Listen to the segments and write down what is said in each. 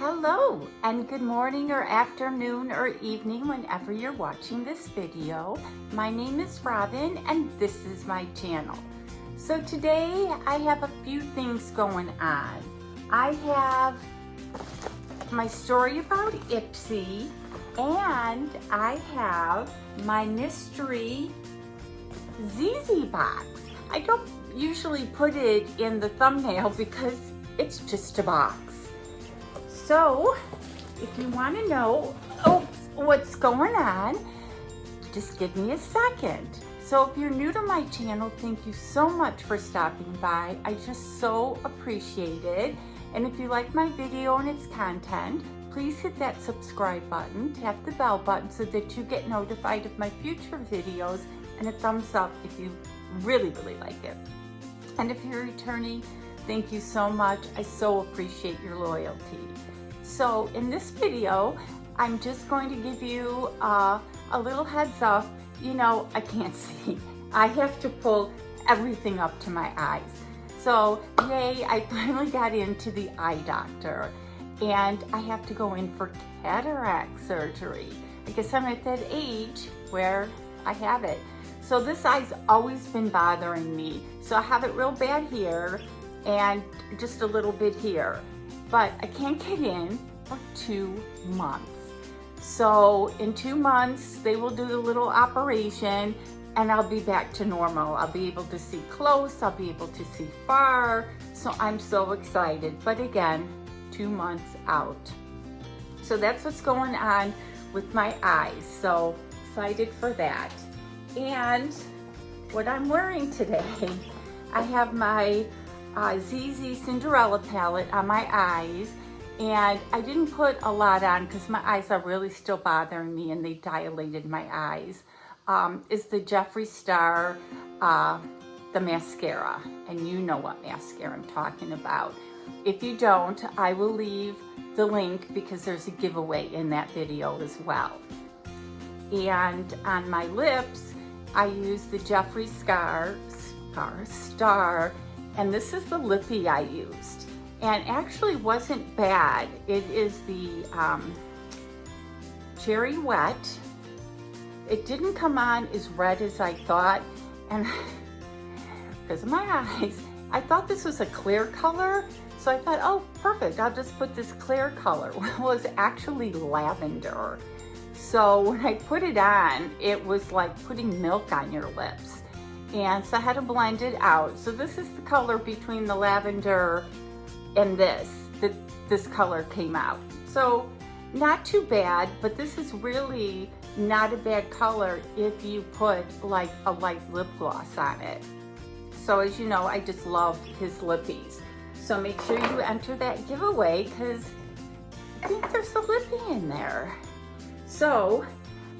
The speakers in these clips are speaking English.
Hello and good morning or afternoon or evening whenever you're watching this video. My name is Robin and this is my channel. So today I have a few things going on. I have my story about Ipsy and I have my mystery Zeesea box. I don't usually put it in the thumbnail because it's just a box. So, if you want to know what's going on, just give me a second. So if you're new to my channel, thank you so much for stopping by. I just so appreciate it. And if you like my video and its content, please hit that subscribe button, tap the bell button so that you get notified of my future videos, and a thumbs up if you really like it. And if you're returning, thank you so much. I so appreciate your loyalty. So in this video, I'm just going to give you a little heads up. You know, I can't see. I have to pull everything up to my eyes. So yay, I finally got into the eye doctor and I have to go in for cataract surgery. I guess I'm at that age where I have it. So this eye's always been bothering me. So I have it real bad here and just a little bit here. But I can't get in for 2 months. So in 2 months, they will do the little operation and I'll be back to normal. I'll be able to see close, I'll be able to see far. So I'm so excited. But again, 2 months out. So that's what's going on with my eyes. So excited for that. And what I'm wearing today, I have my Zeesea Cinderella palette on my eyes, and I didn't put a lot on because my eyes are really still bothering me and they dilated my eyes. Is the Jefree Star, the mascara, and you know what mascara I'm talking about. If you don't, I will leave the link because there's a giveaway in that video as well. And on my lips, I use the Jefree Star, and this is the lippy I used. And actually wasn't bad. It is the Cherry Wet. It didn't come on as red as I thought, and because of my eyes, I thought this was a clear color. So I thought, oh, perfect, I'll just put this clear color. Well, it's actually lavender. So when I put it on, it was like putting milk on your lips. And so I had to blend it out. So this is the color between the lavender and this color came out. So not too bad, but this is really not a bad color if you put like a light lip gloss on it. So as you know, I just love his lippies. So make sure you enter that giveaway because I think there's a lippy in there. So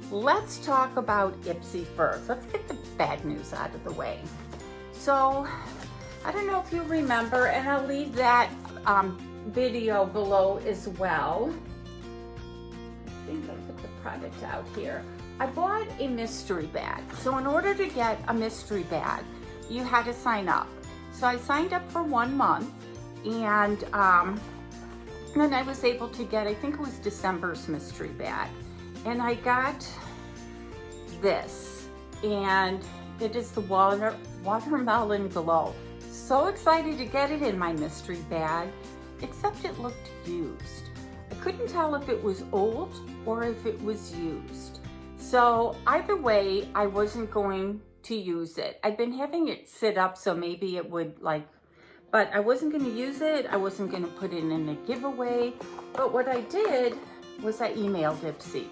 let's talk about Ipsy first. Let's get the bad news out of the way. So I don't know if you remember, and I'll leave that video below as well. I think I'll put the product out here. I bought a mystery bag. So in order to get a mystery bag, you had to sign up. So I signed up for 1 month, and then I was able to get, I think it was December's mystery bag. And I got this, and it is the watermelon glow. So excited to get it in my mystery bag, except it looked used. I couldn't tell if it was old or if it was used. So either way, I wasn't going to use it. I've been having it sit up so maybe it would but I wasn't going to use it. I wasn't going to put it in a giveaway. But what I did was I emailed Ipsy.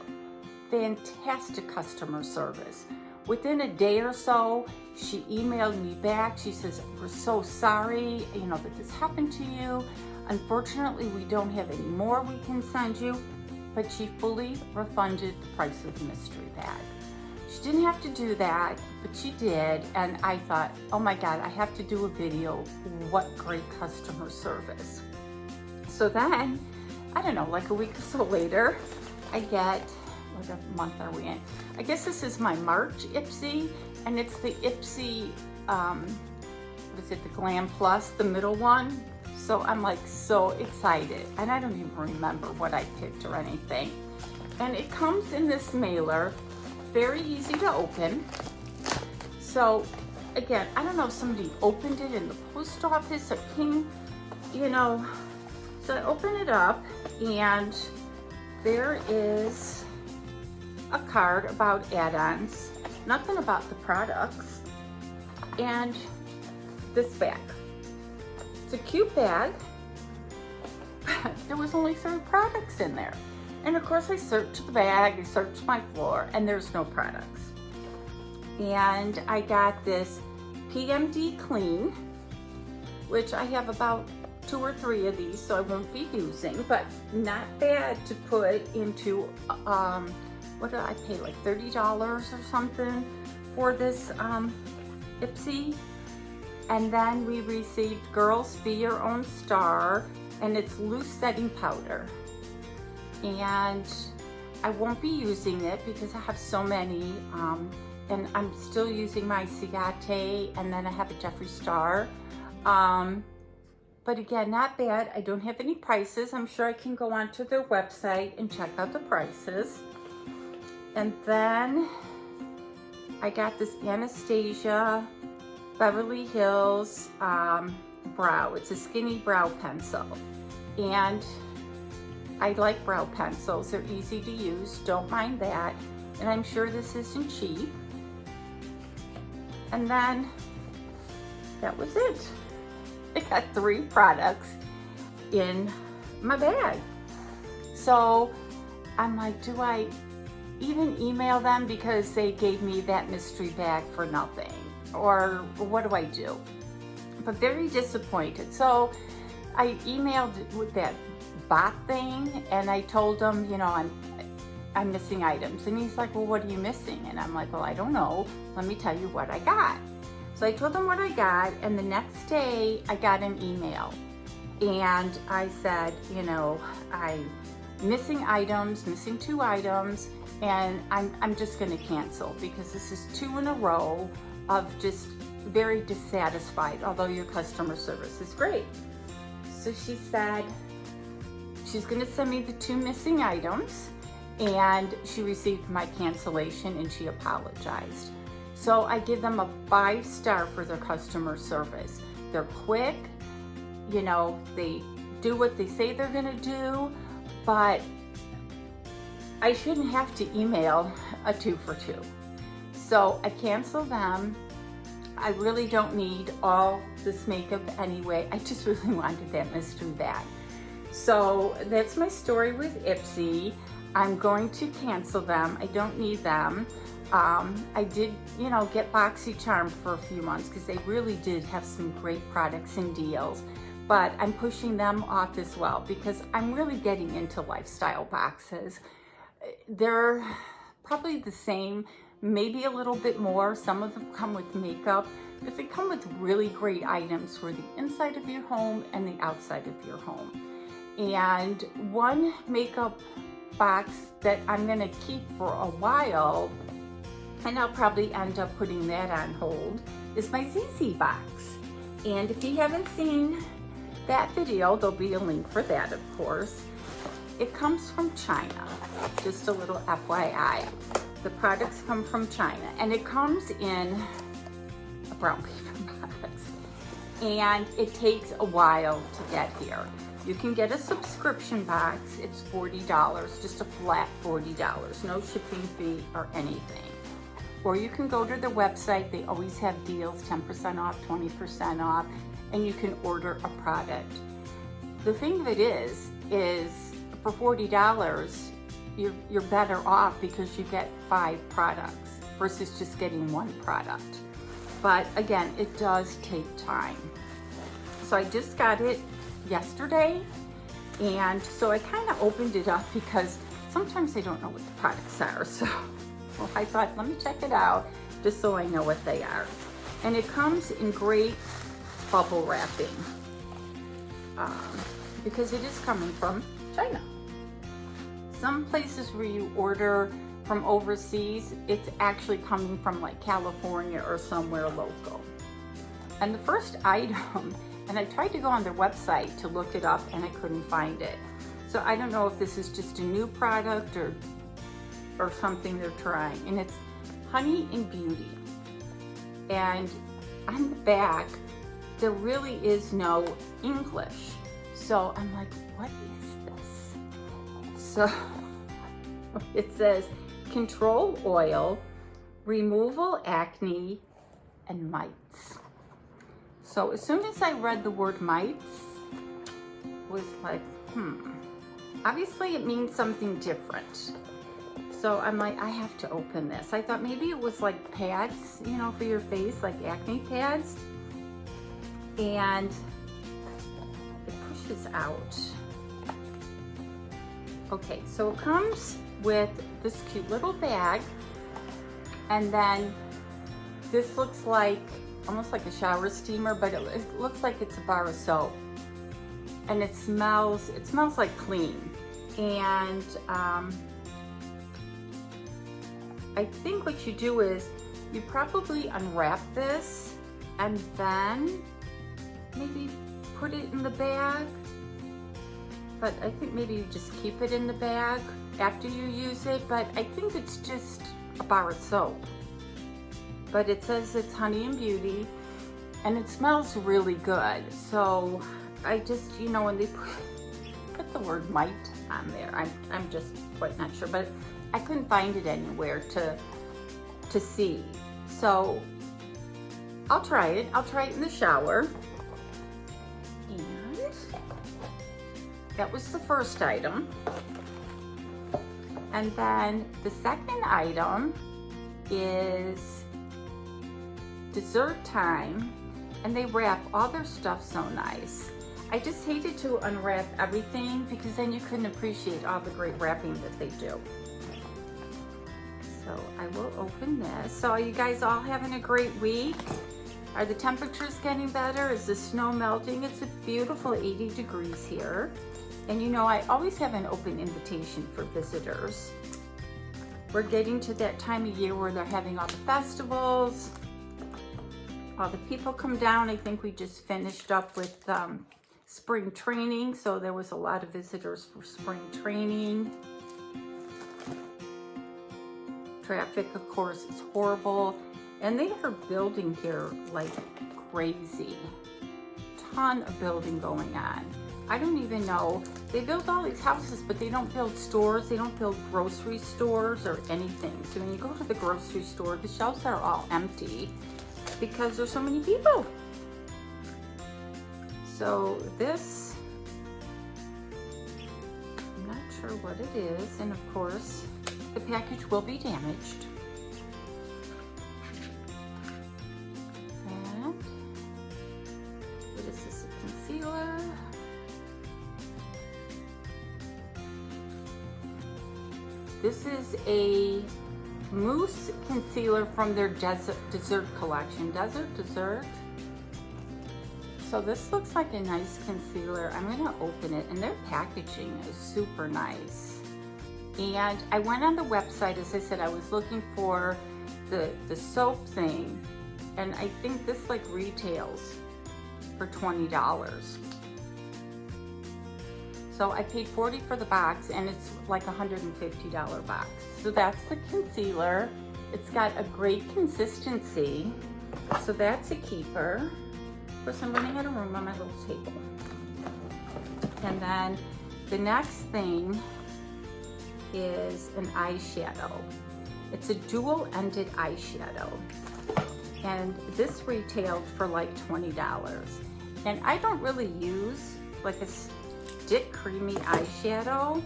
Fantastic customer service. Within a day or so, she emailed me back. She says, we're so sorry, that this happened to you. Unfortunately, we don't have any more we can send you, but she fully refunded the price of the mystery bag. She didn't have to do that, but she did. And I thought, oh my God, I have to do a video. What great customer service. So then, I don't know, like a week or so later, I get, what month are we in? I guess this is my March Ipsy, and it's the Ipsy, what is it, the Glam Plus, the middle one. So I'm like so excited, and I don't even remember what I picked or anything. And it comes in this mailer, very easy to open. So again, I don't know if somebody opened it in the post office or came, you know. So I open it up, and there is a card about add-ons, nothing about the products, and this bag. It's a cute bag, but there was only 3 products in there. And of course I searched the bag, I searched my floor, and there's no products. And I got this PMD Clean, which I have about 2 or 3 of these, so I won't be using, but not bad to put into, what did I pay, like $30 or something for this Ipsy. And then we received Girls Be Your Own Star, and it's loose setting powder. And I won't be using it because I have so many, and I'm still using my Zeesea, and then I have a Jefree Star. But again, not bad. I don't have any prices. I'm sure I can go onto their website and check out the prices. And then I got this Anastasia Beverly Hills brow. It's a skinny brow pencil. And I like brow pencils. They're easy to use. Don't mind that. And I'm sure this isn't cheap. And then that was it. I got 3 products in my bag. So I'm like, do I even email them because they gave me that mystery bag for nothing? Or what do I do? But very disappointed. So I emailed with that bot thing, and I told him, you know, I'm missing items. And he's like, well, what are you missing? And I'm like, well, I don't know. Let me tell you what I got. So I told him what I got, and the next day I got an email. And I said, you know, I'm missing items, missing 2 items, and I'm just gonna cancel because this is 2 in a row of just very dissatisfied, although your customer service is great. So she said she's gonna send me the 2 missing items, and she received my cancellation and she apologized. So I give them a 5-star for their customer service. They're quick, you know, they do what they say they're gonna do, but I shouldn't have to email a 2 for 2. So I cancel them. I really don't need all this makeup anyway. I just really wanted that mystery bag. So that's my story with Ipsy. I'm going to cancel them. I don't need them. I did, you know, get BoxyCharm for a few months because they really did have some great products and deals. But I'm pushing them off as well because I'm really getting into lifestyle boxes. They're probably the same, maybe a little bit more. Some of them come with makeup, but they come with really great items for the inside of your home and the outside of your home. And one makeup box that I'm gonna keep for a while, and I'll probably end up putting that on hold, is my Zeesea box. And if you haven't seen that video, there'll be a link for that, of course. It comes from China, just a little FYI. The products come from China, and it comes in a brown paper box. And it takes a while to get here. You can get a subscription box. It's $40, just a flat $40, no shipping fee or anything. Or you can go to their website. They always have deals, 10% off, 20% off, and you can order a product. The thing of it is for $40, you're better off because you get 5 products versus just getting 1 product. But again, it does take time. So I just got it yesterday, and so I kind of opened it up because sometimes I don't know what the products are. So well, I thought, let me check it out just so I know what they are. And it comes in great bubble wrapping because it is coming from China. Some places where you order from overseas, it's actually coming from like California or somewhere local. And the first item And I tried to go on their website to look it up and I couldn't find it. So I don't know if this is just a new product or something they're trying. And it's Honey and Beauty. And on the back, there really is no English. So I'm like, what is this? So it says control oil, removal acne, and mites. So as soon as I read the word mites, it was like, obviously it means something different. So I'm like, I have to open this. I thought maybe it was like pads, you know, for your face, like acne pads. And it pushes out. Okay, so it comes with this cute little bag. And then this looks like, almost like a shower steamer, but it looks like it's a bar of soap. And it smells like clean. And I think what you do is you probably unwrap this and then maybe put it in the bag. But I think maybe you just keep it in the bag after you use it. But I think it's just a bar of soap. But it says it's Honey and Beauty and it smells really good. So I just, you know, when they put the word mite on there, I'm just quite not sure, but I couldn't find it anywhere to see. So I'll try it. I'll try it in the shower. And that was the first item. And then the second item is dessert time, and they wrap all their stuff so nice. I just hated to unwrap everything because then you couldn't appreciate all the great wrapping that they do. So I will open this. So are you guys all having a great week? Are the temperatures getting better? Is the snow melting? It's a beautiful 80 degrees here. And you know, I always have an open invitation for visitors. We're getting to that time of year where they're having all the festivals. All the people come down. I think we just finished up with spring training, so there was a lot of visitors for spring training. Traffic, of course, is horrible, and they are building here like crazy. Ton of building going on. I don't even know. They build all these houses, but they don't build stores. They don't build grocery stores or anything. So when you go to the grocery store, the shelves are all empty because there's so many people. So this, I'm not sure what it is. And of course, the package will be damaged. And what is this, a concealer? This is a mousse concealer from their dessert collection. Dessert. So this looks like a nice concealer. I'm gonna open it, and their packaging is super nice. And I went on the website, as I said, I was looking for the soap thing, and I think this like retails for $20. So I paid $40 for the box, and it's like a $150 box. So that's the concealer. It's got a great consistency. So that's a keeper. Of course, I'm running out of room on my little table. And then the next thing is an eyeshadow. It's a dual-ended eyeshadow. And this retailed for like $20. And I don't really use like a stick creamy eyeshadow,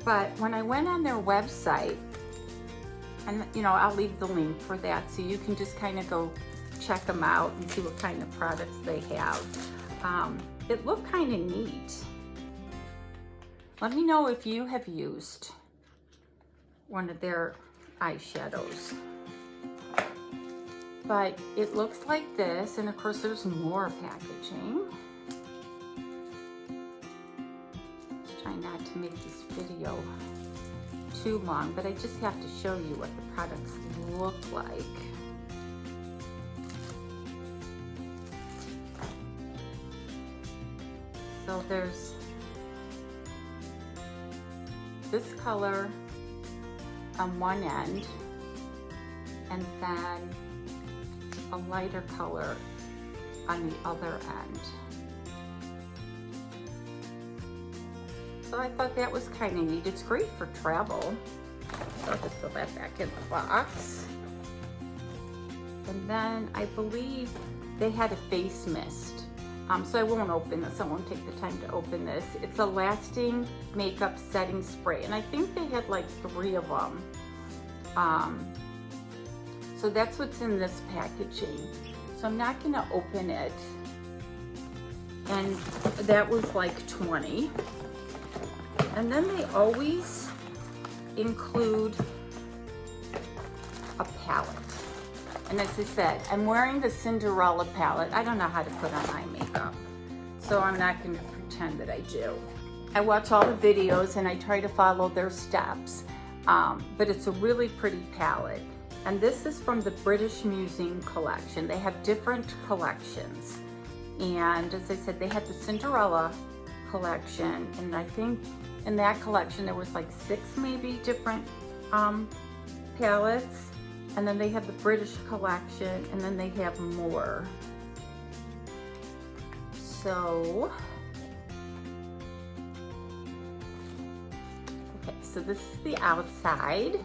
but when I went on their website, and you know, I'll leave the link for that so you can just kind of go check them out and see what kind of products they have. It looked kind of neat. Let me know if you have used one of their eyeshadows. But it looks like this, and of course there's more packaging. Let's try not to make this video too long, but I just have to show you what the products look like. So there's this color on one end, and then a lighter color on the other end. So I thought that was kind of neat. It's great for travel. So I'll just put that back in the box. And then I believe they had a face mist. So I won't open this. I won't take the time to open this. It's a lasting makeup setting spray. And I think they had like 3 of them. So that's what's in this packaging. So I'm not gonna open it. And that was like 20. And then they always include a palette. And as I said, I'm wearing the Cinderella palette. I don't know how to put on eye makeup, so I'm not gonna pretend that I do. I watch all the videos and I try to follow their steps, but it's a really pretty palette. And this is from the British Museum collection. They have different collections. And as I said, they had the Cinderella collection, and I think in that collection there was like 6 maybe different palettes. And then they have the British collection, and then they have more. So, okay, so this is the outside.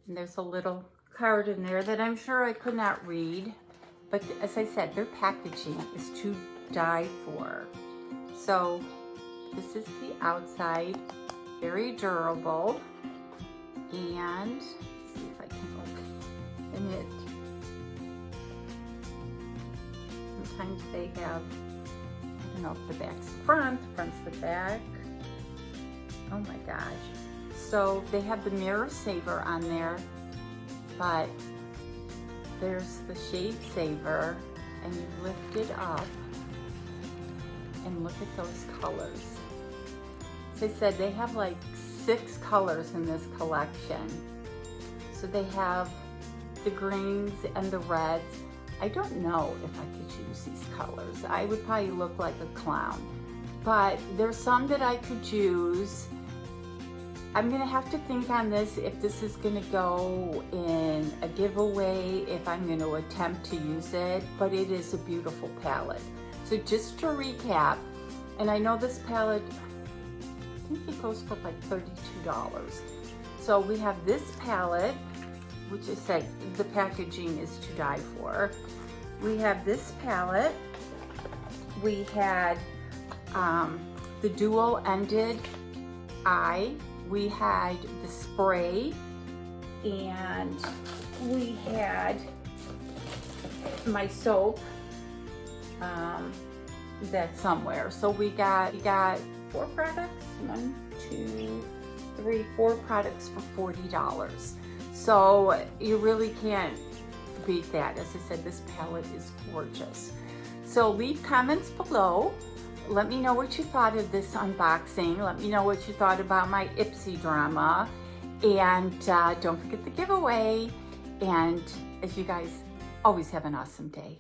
And there's a little card in there that I'm sure I could not read. But as I said, their packaging is to die for. So this is the outside, very durable. And see if I can open it. Sometimes they have, I don't know if the back's front, front's the back. Oh my gosh. So they have the mirror saver on there, but there's the shade saver, and you lift it up and look at those colors. As I said, they have like 6 colors in this collection. So they have the greens and the reds. I don't know if I could choose these colors. I would probably look like a clown. But there's some that I could choose. I'm gonna have to think on this, if this is gonna go in a giveaway, if I'm gonna attempt to use it, but it is a beautiful palette. So just to recap, and I know this palette, I think it goes for like $32. So we have this palette, which is said the packaging is to die for. We have this palette. We had the dual-ended eye. We had the spray, and we had my soap that's somewhere. So we got 4 products. 1, 2, 3, 4 products for $40. So you really can't beat that. As I said, this palette is gorgeous. So leave comments below. Let me know what you thought of this unboxing. Let me know what you thought about my Ipsy drama. And don't forget the giveaway. And as you guys always have an awesome day.